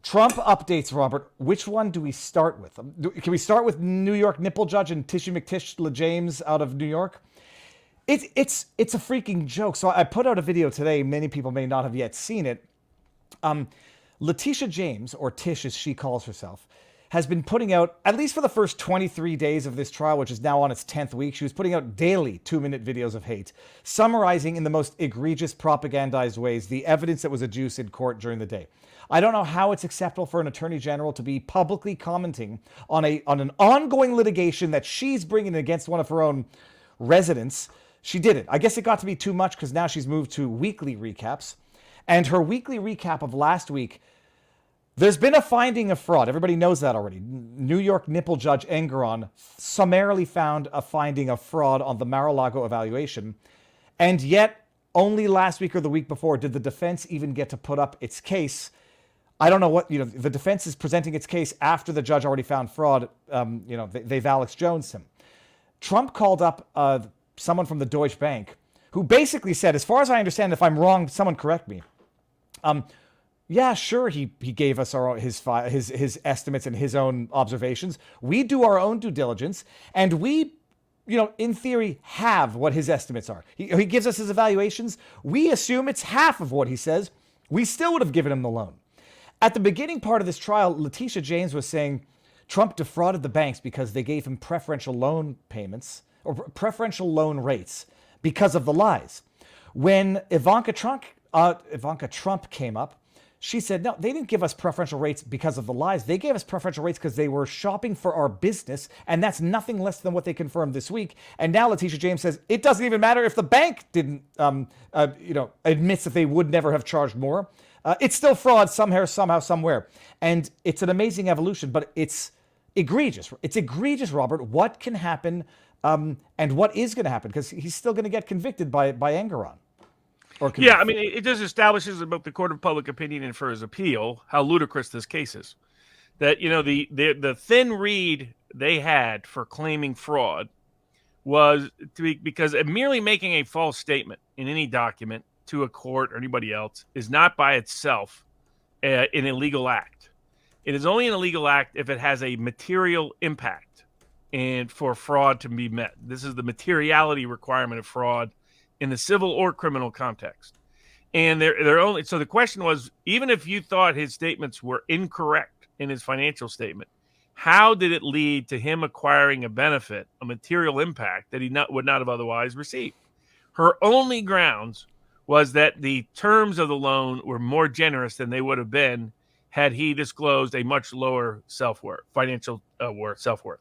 Trump updates, Robert. Which one do we start with? Can we start with New York nipple judge and Tishy McTish LaJames out of New York? It's a freaking joke. So I put out a video today. Many people may not have yet seen it. Letitia James, or Tish as she calls herself, has been putting out, at least for the first 23 days of this trial, which is now on its 10th week, she was putting out daily 2-minute videos of hate, summarizing in the most egregious propagandized ways the evidence that was adduced in court during the day. I don't know how it's acceptable for an attorney general to be publicly commenting on an ongoing litigation that she's bringing against one of her own residents. She did it. I guess it got to be too much because now she's moved to weekly recaps. And her weekly recap of last week, there's been a finding of fraud. Everybody knows that already. New York nipple judge Engeron summarily found a finding of fraud on the Mar-a-Lago evaluation. And yet, only last week or the week before did the defense even get to put up its case. I don't know what, the defense is presenting its case after the judge already found fraud. They've Alex Jones him. Trump called up someone from the Deutsche Bank who basically said, as far as I understand, if I'm wrong, someone correct me. Yeah, sure, he gave us his estimates and his own observations. We do our own due diligence, and we, in theory, have what his estimates are. He gives us his evaluations. We assume it's half of what he says. We still would have given him the loan. At the beginning part of this trial, Letitia James was saying Trump defrauded the banks because they gave him preferential loan payments or preferential loan rates because of the lies. When Ivanka Trump came up, she said, no, they didn't give us preferential rates because of the lies. They gave us preferential rates because they were shopping for our business, and that's nothing less than what they confirmed this week. And now Letitia James says it doesn't even matter if the bank didn't, admits that they would never have charged more. It's still fraud somehow, somewhere. And it's an amazing evolution, but it's egregious. It's egregious, Robert. What can happen and what is going to happen? Because he's still going to get convicted by Engeron. Yeah, I mean, it just establishes about the court of public opinion and for his appeal how ludicrous this case is. That, the thin reed they had for claiming fraud was because merely making a false statement in any document to a court or anybody else is not by itself an illegal act. It is only an illegal act if it has a material impact and for fraud to be met. This is the materiality requirement of fraud in the civil or criminal context. And they're only, so the question was, even if you thought his statements were incorrect in his financial statement, how did it lead to him acquiring a benefit, a material impact that he would not have otherwise received? Her only grounds was that the terms of the loan were more generous than they would have been had he disclosed a much lower self-worth, financial self-worth.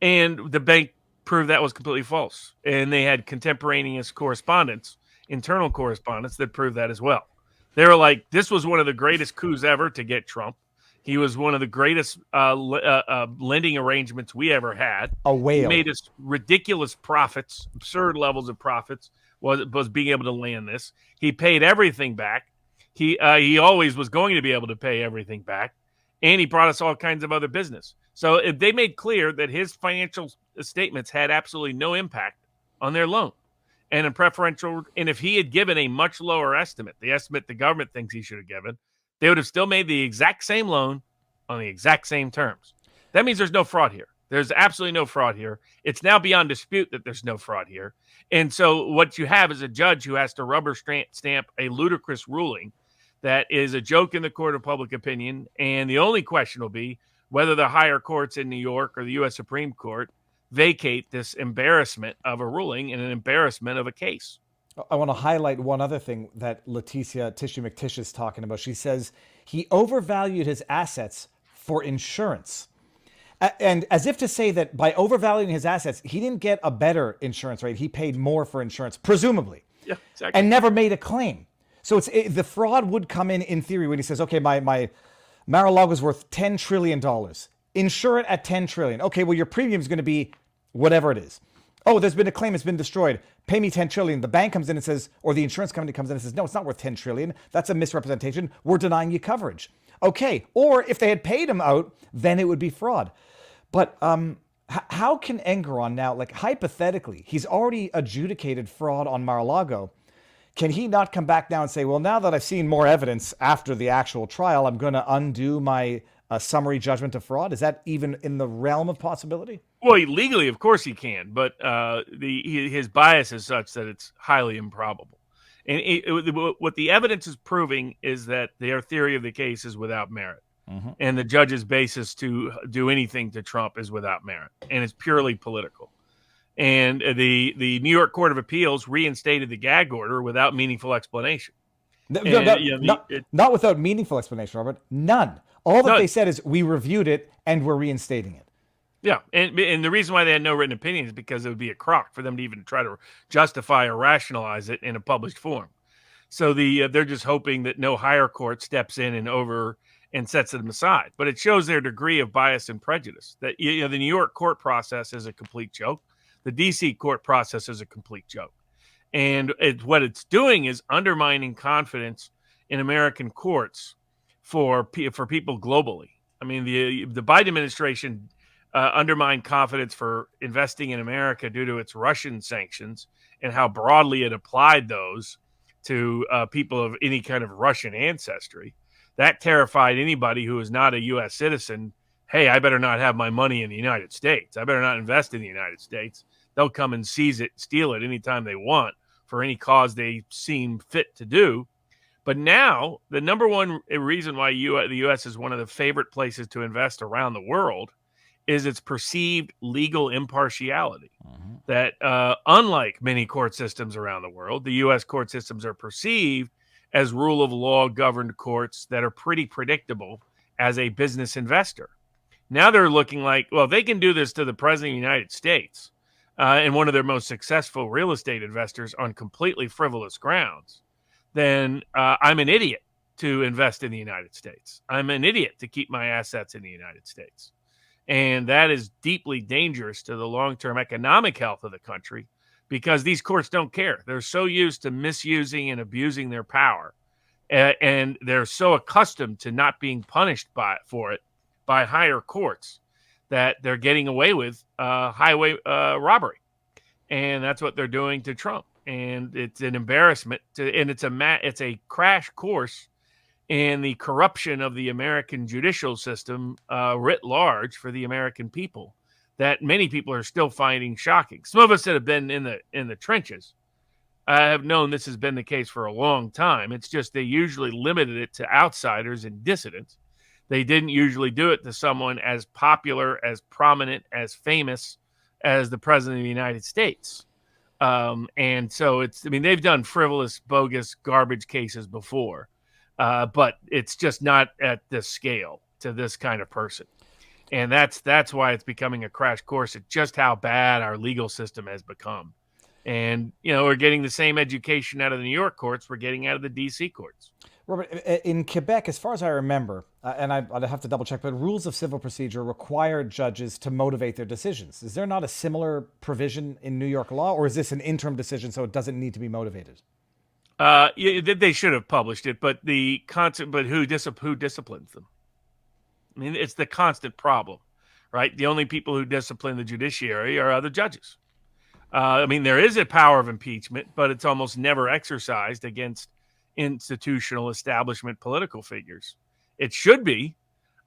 And the bank proved that was completely false. And they had contemporaneous correspondence, internal correspondence that proved that as well. They were like, this was one of the greatest coups ever to get Trump. He was one of the greatest lending arrangements we ever had. A whale. He made us ridiculous profits, absurd levels of profits, was being able to land this. He paid everything back. He always was going to be able to pay everything back. And he brought us all kinds of other business. So if they made clear that his financial statements had absolutely no impact on their loan and if he had given a much lower estimate, the estimate the government thinks he should have given, they would have still made the exact same loan on the exact same terms. That means there's no fraud here. There's absolutely no fraud here. It's now beyond dispute that there's no fraud here. And so what you have is a judge who has to rubber stamp a ludicrous ruling that is a joke in the court of public opinion. And the only question will be whether the higher courts in New York or the U.S. Supreme Court vacate this embarrassment of a ruling and an embarrassment of a case. I want to highlight one other thing that Tishy McTish is talking about. She says he overvalued his assets for insurance. And as if to say that by overvaluing his assets, he didn't get a better insurance rate. He paid more for insurance, presumably. Yeah, exactly. And never made a claim. So the fraud would come in theory when he says, okay, my Mar-a-Lago is worth $10 trillion. Insure it at $10 trillion. Okay, well, your premium is going to be whatever it is. Oh, there's been a claim, it's been destroyed. Pay me $10 trillion. The bank comes in and says, or the insurance company comes in and says, no, it's not worth $10 trillion. That's a misrepresentation. We're denying you coverage. Okay, or if they had paid him out, then it would be fraud. But how can Engeron now, like hypothetically, he's already adjudicated fraud on Mar-a-Lago. Can he not come back now and say, well, now that I've seen more evidence after the actual trial, I'm going to undo my summary judgment of fraud? Is that even in the realm of possibility? Well, legally, of course he can, but his bias is such that it's highly improbable. And what the evidence is proving is that their theory of the case is without merit. Mm-hmm. And the judge's basis to do anything to Trump is without merit. And it's purely political. And the New York Court of Appeals reinstated the gag order without meaningful explanation. Not without meaningful explanation, Robert. None. All that they said is, we reviewed it and we're reinstating it. Yeah, and the reason why they had no written opinion is because it would be a crock for them to even try to justify or rationalize it in a published form. So they're just hoping that no higher court steps in and sets them aside. But it shows their degree of bias and prejudice. That the New York court process is a complete joke. The D.C. court process is a complete joke. And what it's doing is undermining confidence in American courts for people globally. I mean, the Biden administration undermined confidence for investing in America due to its Russian sanctions and how broadly it applied those to people of any kind of Russian ancestry. That terrified anybody who is not a U.S. citizen. Hey, I better not have my money in the United States. I better not invest in the United States. They'll come and seize it, steal it anytime they want for any cause they seem fit to do. But now, the number one reason why the U.S. is one of the favorite places to invest around the world is its perceived legal impartiality. Mm-hmm. That unlike many court systems around the world, the U.S. court systems are perceived as rule of law governed courts that are pretty predictable as a business investor. Now they're looking like, well, they can do this to the president of the United States and one of their most successful real estate investors on completely frivolous grounds, then I'm an idiot to invest in the United States. I'm an idiot to keep my assets in the United States. And that is deeply dangerous to the long-term economic health of the country because these courts don't care. They're so used to misusing and abusing their power. And they're so accustomed to not being punished for it by higher courts that they're getting away with highway robbery. And that's what they're doing to Trump. And it's an embarrassment and it's a crash course in the corruption of the American judicial system writ large for the American people that many people are still finding shocking. Some of us that have been in the trenches have known this has been the case for a long time. It's just they usually limited it to outsiders and dissidents. They didn't usually do it to someone as popular, as prominent, as famous as the president of the United States. And so they've done frivolous, bogus, garbage cases before. But it's just not at this scale to this kind of person. And that's why it's becoming a crash course at just how bad our legal system has become. And, we're getting the same education out of the New York courts we're getting out of the D.C. courts. Robert, in Quebec, as far as I remember, and I'd have to double check, but rules of civil procedure require judges to motivate their decisions. Is there not a similar provision in New York law, or is this an interim decision so it doesn't need to be motivated? They should have published it, but who disciplines them? I mean, it's the constant problem, right? The only people who discipline the judiciary are other judges. There is a power of impeachment, but it's almost never exercised against institutional establishment political figures. It should be.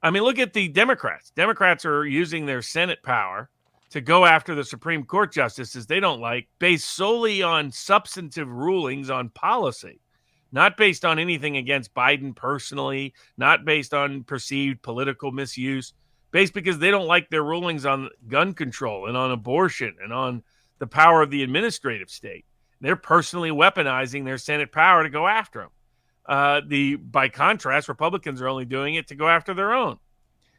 Look at the Democrats. Democrats are using their Senate power to go after the Supreme Court justices they don't like, based solely on substantive rulings on policy, not based on anything against Biden personally, not based on perceived political misuse, based because they don't like their rulings on gun control and on abortion and on the power of the administrative state. They're personally weaponizing their Senate power to go after them. By contrast, Republicans are only doing it to go after their own.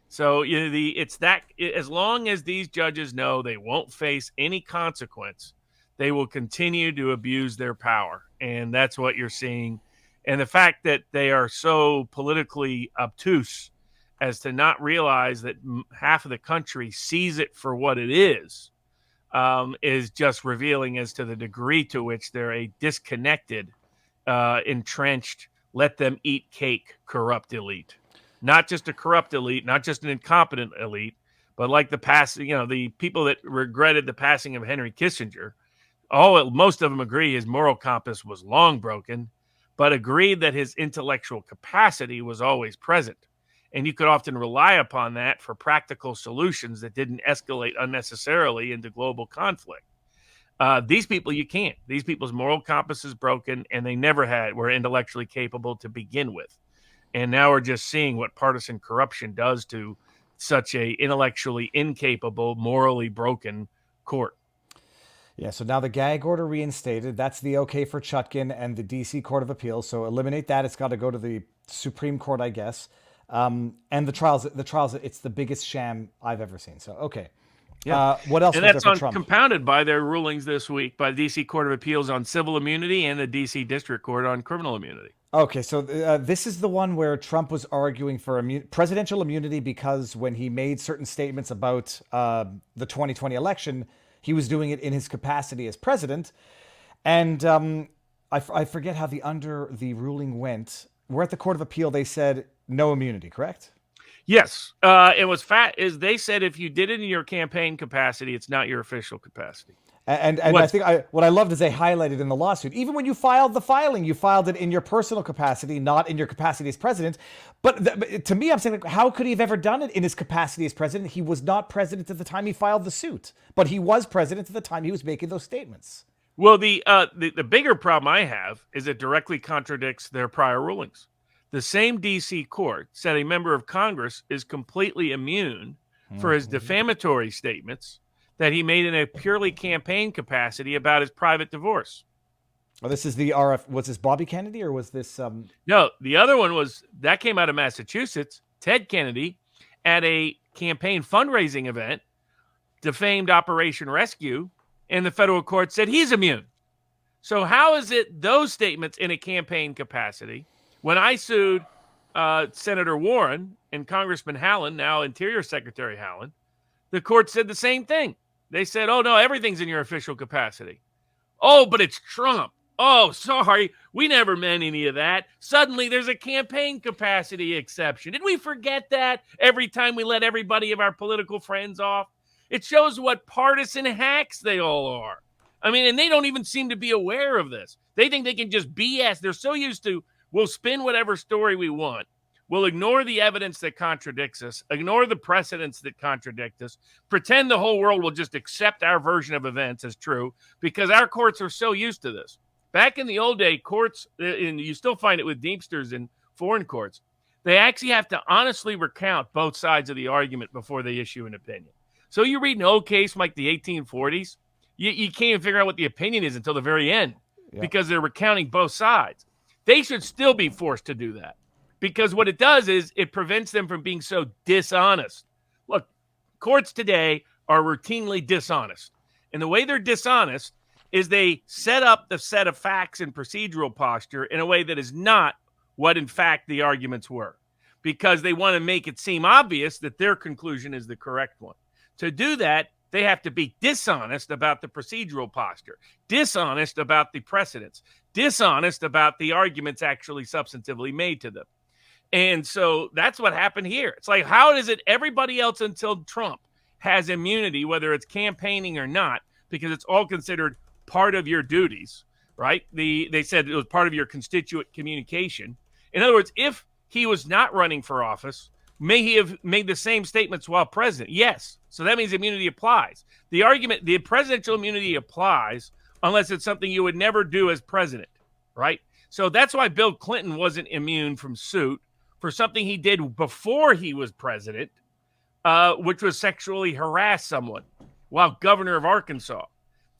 So as long as these judges know they won't face any consequence, they will continue to abuse their power. And that's what you're seeing. And the fact that they are so politically obtuse as to not realize that half of the country sees it for what it is just revealing as to the degree to which they're a disconnected, entrenched, let them eat cake, corrupt elite. Not just a corrupt elite, not just an incompetent elite, but like the people that regretted the passing of Henry Kissinger, most of them agree his moral compass was long broken, but agreed that his intellectual capacity was always present. And you could often rely upon that for practical solutions that didn't escalate unnecessarily into global conflict. These people, you can't. These people's moral compass is broken, and they never were intellectually capable to begin with. And now we're just seeing what partisan corruption does to such a intellectually incapable, morally broken court. Yeah, so now the gag order reinstated. That's the okay for Chutkin and the D.C. Court of Appeals. So eliminate that. It's got to go to the Supreme Court, I guess. And the trials, it's the biggest sham I've ever seen. So, okay. Yeah. What else and was that's there for Trump? compounded by their rulings this week by the D.C. Court of Appeals on civil immunity and the D.C. District Court on criminal immunity. Okay, so this is the one where Trump was arguing for presidential immunity because when he made certain statements about the 2020 election, he was doing it in his capacity as president. And I forget how the ruling went. We're at the Court of Appeal. They said no immunity, correct? Yes. It was they said if you did it in your campaign capacity, it's not your official capacity. And I think what I loved is they highlighted in the lawsuit, even when you filed the filing, you filed it in your personal capacity, not in your capacity as president. But to me, I'm saying, like, how could he have ever done it in his capacity as president? He was not president at the time he filed the suit, but he was president at the time he was making those statements. Well, the bigger problem I have is it directly contradicts their prior rulings. The same D.C. court said a member of Congress is completely immune for his defamatory statements that he made in a purely campaign capacity about his private divorce. Oh, this is the RF. Was this Bobby Kennedy or was this? No, the other one that came out of Massachusetts. Ted Kennedy at a campaign fundraising event defamed Operation Rescue, and the federal court said he's immune. So how is it those statements in a campaign capacity? When I sued Senator Warren and Congressman Hallen, now Interior Secretary Hallen, the court said the same thing. They said, oh, no, everything's in your official capacity. Oh, but it's Trump. Oh, sorry, we never meant any of that. Suddenly there's a campaign capacity exception. Did we forget that every time we let everybody of our political friends off? It shows what partisan hacks they all are. I mean, and they don't even seem to be aware of this. They think they can just BS. They're so used to, we'll spin whatever story we want. We'll ignore the evidence that contradicts us, ignore the precedents that contradict us, pretend the whole world will just accept our version of events as true because our courts are so used to this. Back in the old day, courts, and you still find it with Deemsters in foreign courts, they actually have to honestly recount both sides of the argument before they issue an opinion. So you read an old case from like the 1840s, you can't even figure out what the opinion is until the very end because they're recounting both sides. They should still be forced to do that. Because what it does is it prevents them from being so dishonest. Look, courts today are routinely dishonest. And the way they're dishonest is they set up the set of facts and procedural posture in a way that is not what, in fact, the arguments were. Because they want to make it seem obvious that their conclusion is the correct one. To do that, they have to be dishonest about the procedural posture, dishonest about the precedents, dishonest about the arguments actually substantively made to them. And so that's what happened here. It's like, how is it everybody else until Trump has immunity, whether it's campaigning or not, because it's all considered part of your duties, right? They said it was part of your constituent communication. In other words, if he was not running for office, may he have made the same statements while president? Yes. So that means immunity applies. The presidential immunity applies unless it's something you would never do as president, right? So that's why Bill Clinton wasn't immune from suit for something he did before he was president, which was sexually harass someone while governor of Arkansas.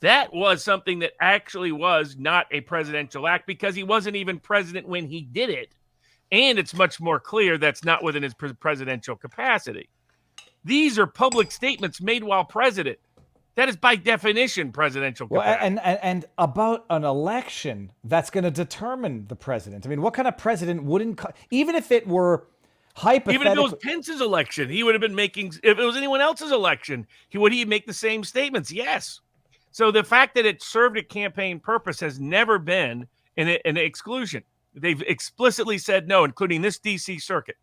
That was something that actually was not a presidential act because he wasn't even president when he did it. And it's much more clear that's not within his presidential capacity. These are public statements made while president. That is by definition presidential capacity. Well, and about an election that's going to determine the president. I mean, what kind of president wouldn't, even if it were hypothetical? Even if it was Pence's election, he would have been making, if it was anyone else's election, would he make the same statements? Yes. So the fact that it served a campaign purpose has never been an exclusion. They've explicitly said no, including this D.C. circuit.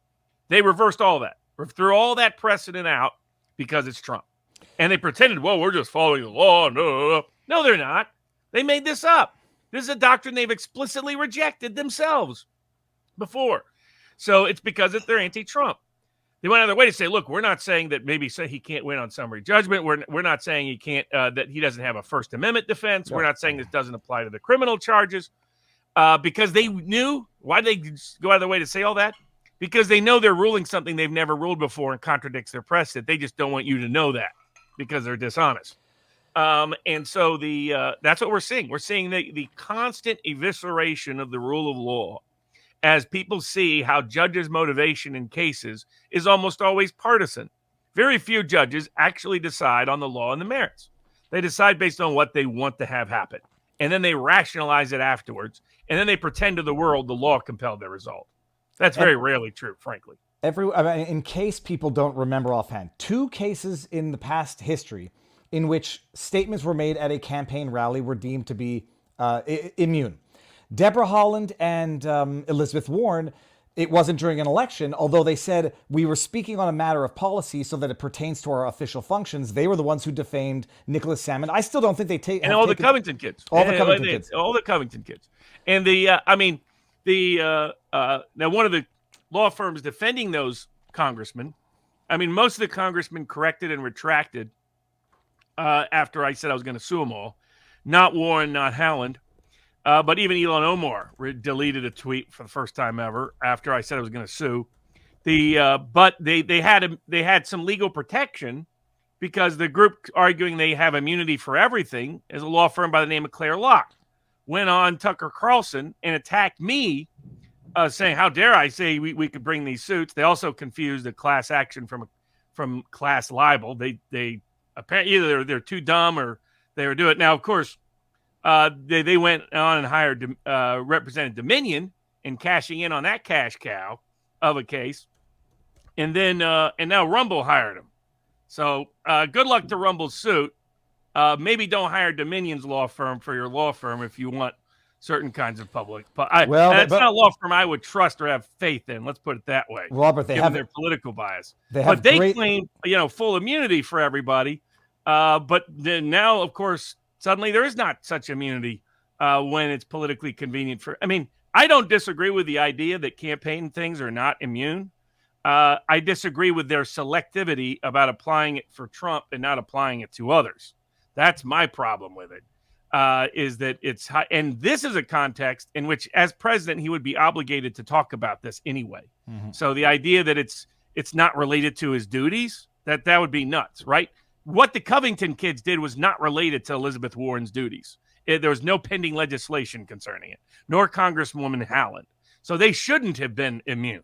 They reversed all that, threw all that precedent out because it's Trump. And they pretended, well, we're just following the law. No, they're not. They made this up. This is a doctrine they've explicitly rejected themselves before. So it's because they're anti-Trump. They went out of their way to say, look, we're not saying that maybe say he can't win on summary judgment. We're not saying he can't that he doesn't have a First Amendment defense. We're not saying this doesn't apply to the criminal charges because they knew. Why did they go out of their way to say all that? Because they know they're ruling something they've never ruled before and contradicts their precedent. They just don't want you to know that because they're dishonest. And so that's what we're seeing. We're seeing the constant evisceration of the rule of law as people see how judges' motivation in cases is almost always partisan. Very few judges actually decide on the law and the merits. They decide based on what they want to have happen. And then they rationalize it afterwards. And then they pretend to the world the law compelled their result. That's very rarely true, frankly. In case people don't remember offhand, 2 cases in the past history in which statements were made at a campaign rally were deemed to be immune. Deborah Haaland and Elizabeth Warren, it wasn't during an election, although they said we were speaking on a matter of policy so that it pertains to our official functions. They were the ones who defamed Nicholas Salmon. I still don't think they take... And all the Covington kids. All the Covington kids. All the Covington kids. And now one of the law firms defending those congressmen, most of the congressmen corrected and retracted after I said I was going to sue them all. Not Warren, not Haaland. But even Ilhan Omar deleted a tweet for the first time ever after I said I was going to sue. But they had some legal protection because the group arguing they have immunity for everything is a law firm by the name of Claire Locke. Went on Tucker Carlson and attacked me, saying, "How dare I say we could bring these suits?" They also confused a class action from class libel. They apparently either they're too dumb or they were doing it. Now, of course. They went on and hired Represented Dominion and cashing in on that cash cow of a case. And then and now Rumble hired him. So good luck to Rumble's suit. Maybe don't hire Dominion's law firm for your law firm if you want certain kinds of public. That's not a law firm I would trust or have faith in. Let's put it that way. Robert, they have their political bias. They claim full immunity for everybody. But then now, of course, suddenly there is not such immunity when it's politically convenient for. I don't disagree with the idea that campaign things are not immune. I disagree with their selectivity about applying it for Trump and not applying it to others. That's my problem with it. Is that it's high, and this is a context in which, as president, he would be obligated to talk about this anyway. Mm-hmm. So the idea that it's not related to his duties, that would be nuts, right? What the Covington kids did was not related to Elizabeth Warren's duties. There was no pending legislation concerning it, nor Congresswoman Haaland. So they shouldn't have been immune.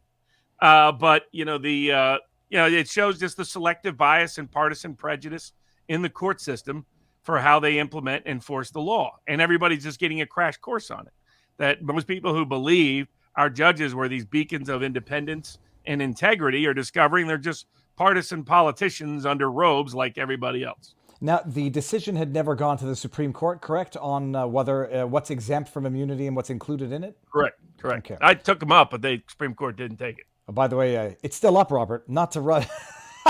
But it shows just the selective bias and partisan prejudice in the court system for how they implement and enforce the law. And everybody's just getting a crash course on it. That most people who believe our judges were these beacons of independence and integrity are discovering they're just partisan politicians under robes like everybody else. Now, the decision had never gone to the Supreme Court, correct, on whether what's exempt from immunity and what's included in it? Correct. Okay. I took them up, but the Supreme Court didn't take it. Oh, by the way, it's still up, Robert. Not to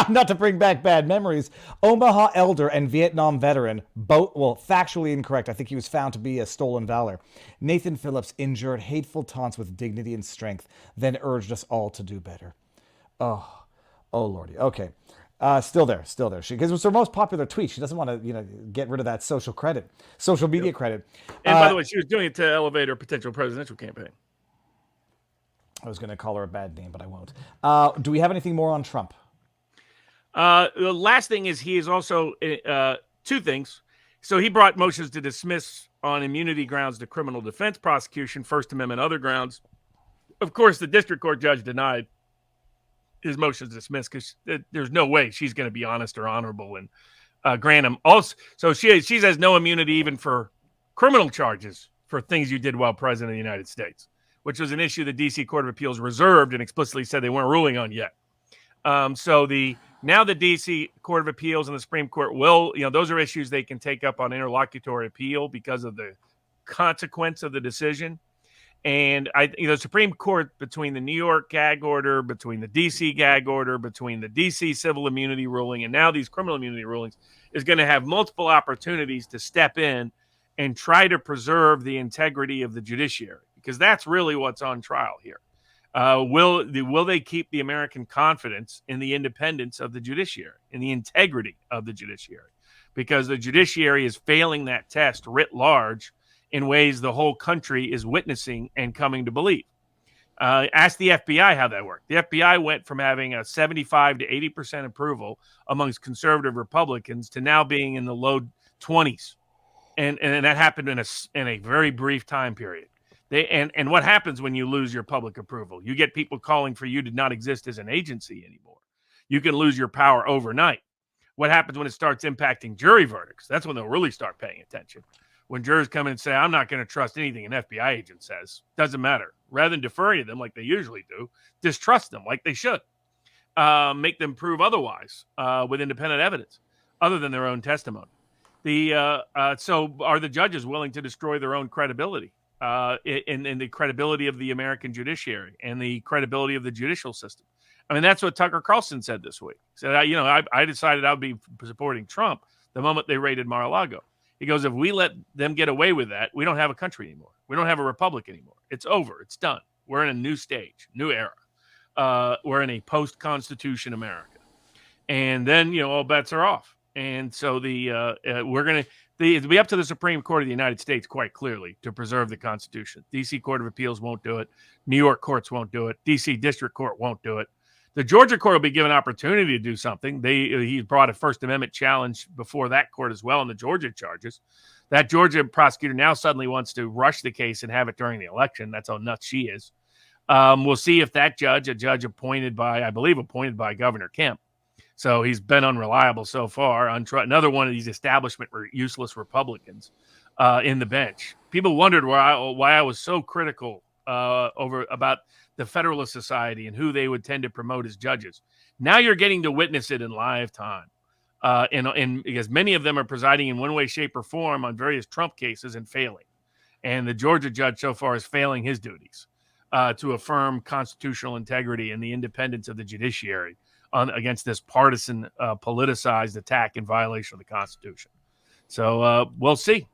not to bring back bad memories. Omaha elder and Vietnam veteran, both, factually incorrect. I think he was found to be a stolen valor. Nathan Phillips endured hateful taunts with dignity and strength, then urged us all to do better. Oh, Lordy. Okay. Still there. Because it was her most popular tweet. She doesn't want to, get rid of that social media credit. And by the way, she was doing it to elevate her potential presidential campaign. I was going to call her a bad name, but I won't. Do we have anything more on Trump? The last thing is he is also 2 things. So he brought motions to dismiss on immunity grounds to criminal defense prosecution, First Amendment, other grounds. Of course, the district court judge denied his motion to dismiss because there's no way she's going to be honest or honorable and grant him. Also, so she has no immunity even for criminal charges for things you did while president of the United States, which was an issue the D.C. Court of Appeals reserved and explicitly said they weren't ruling on yet. Now the D.C. Court of Appeals and the Supreme Court will, those are issues they can take up on interlocutory appeal because of the consequence of the decision. And the Supreme Court, between the New York gag order, between the D.C. gag order, between the D.C. civil immunity ruling, and now these criminal immunity rulings, is going to have multiple opportunities to step in and try to preserve the integrity of the judiciary, because that's really what's on trial here. Will they keep the American confidence in the independence of the judiciary, in the integrity of the judiciary? Because the judiciary is failing that test writ large in ways the whole country is witnessing and coming to believe. Ask the FBI how that worked. The FBI went from having a 75 to 80% approval amongst conservative Republicans to now being in the low 20s. And that happened in a very brief time period. And what happens when you lose your public approval? You get people calling for you to not exist as an agency anymore. You can lose your power overnight. What happens when it starts impacting jury verdicts? That's when they'll really start paying attention. When jurors come in and say, I'm not going to trust anything an FBI agent says, doesn't matter. Rather than deferring to them like they usually do, distrust them like they should. Make them prove otherwise with independent evidence other than their own testimony. So are the judges willing to destroy their own credibility in the credibility of the American judiciary and the credibility of the judicial system? I mean, that's what Tucker Carlson said this week. He said, I decided I would be supporting Trump the moment they raided Mar-a-Lago. He goes, if we let them get away with that, we don't have a country anymore. We don't have a republic anymore. It's over. It's done. We're in a new stage, new era. We're in a post-Constitution America. And then, all bets are off. And so it'll be up to the Supreme Court of the United States, quite clearly, to preserve the Constitution. D.C. Court of Appeals won't do it. New York courts won't do it. D.C. District Court won't do it. The Georgia court will be given opportunity to do something. He brought a First Amendment challenge before that court as well in the Georgia charges. That Georgia prosecutor now suddenly wants to rush the case and have it during the election. That's how nuts she is. We'll see if that judge, a judge appointed by Governor Kemp. So he's been unreliable so far. Another one of these establishment useless Republicans in the bench. People wondered why I was so critical about the Federalist Society and who they would tend to promote as judges. Now you're getting to witness it in live time. And because many of them are presiding in one way, shape, or form on various Trump cases and failing. And the Georgia judge so far is failing his duties to affirm constitutional integrity and the independence of the judiciary against this partisan, politicized attack in violation of the Constitution. So we'll see.